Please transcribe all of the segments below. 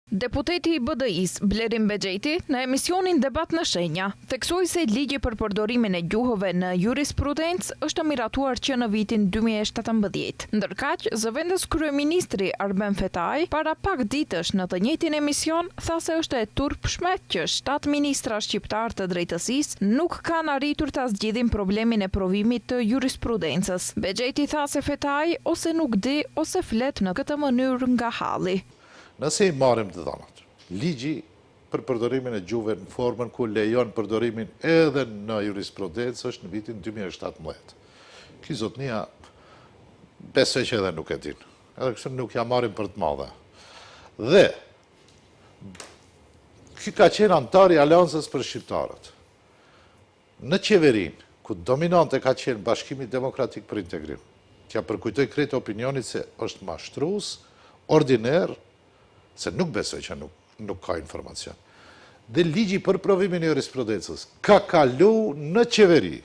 Deputeti i BDI-s, Blerim Bexheti, në emisionin Debat në Shenja, theksoi se ligji për përdorimin e gjuhëve në jurisprudencë është miratuar që në vitin 2017. Ndërkaq, zëvendës kryeministri Arben Fetaj, para pak ditësh në të njëjtin emision, tha se është e turpshme që 7 ministra shqiptar të drejtësisë nuk kanë arritur ta zgjidhin problemin e provimit të jurisprudencës. Bexheti tha se Fetaj ose nuk di ose flet në këtë mënyrë nga halli. Nëse i marrim të dhënat, ligji për përdorimin e gjuhëve në formën ku lejon përdorimin edhe në jurisprudencë është në vitin 2017. Ky zotnia besoj që edhe nuk e din. Edhe kështu nuk ja marrim për të madhe. Dhe ky ka qenë antar i Aleancës për shqiptarët. Në qeverinë, ku dominante ka qenë Bashkimi Demokratik për Integrim, që ja përkujtoj krejt opinionit se është mashtrues, ordiner, se nuk besoj që nuk ka informacion. Dhe ligji për provimin e jurisprudencës ka kalu në qeveri,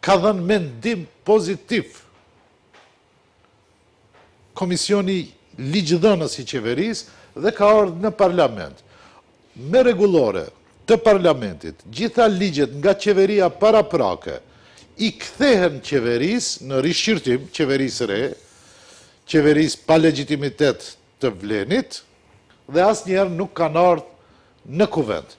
ka dhënë mendim pozitiv. Komisioni ligjdhënës i qeverisë dhe ka ardhur në parlament. Me rregullore të parlamentit, gjitha ligjet nga qeveria paraprake i kthehen qeverisë në rishqyrtim, qeverisë re, qeverisë pa legjitimitet të vlenit, dhe asnjëherë nuk kanë ardhur në kuvent.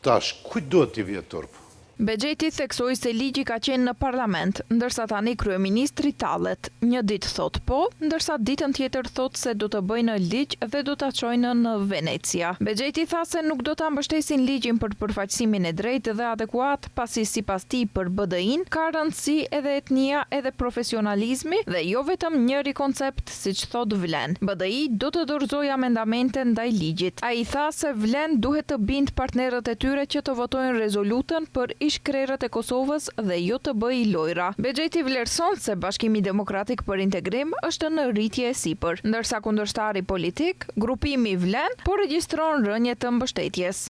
Tash, kujt duhet t'i vjet turp? Bexheti theksoi se ligji ka qenë në parlament, ndërsa tani kryeministri tallet. Një ditë thot po, ndërsa ditën tjetër thot se do të bëjnë ligj dhe do ta çojnë në Venecia. Bexheti tha se nuk do ta mbështesin ligjin për përfaqësimin e drejtë dhe adekuat, pasi sipas tij për BDI-n ka rëndësi edhe etnia edhe profesionalizmi dhe jo vetëm njëri koncept siç thot Vlen. BDI do të dorëzojë amendamente ndaj ligjit. Ai tha se Vlen duhet të bind partnerët e tyre që të votojnë rezolutën për ish-krerët e Kosovës dhe jo të bëjë lojra. Bexheti vlerëson se Bashkimi Demokratik për Integrim është në rritje e sipër, ndërsa kundërshtari politik, grupimi Vlen, po regjistron rënje të mbështetjes.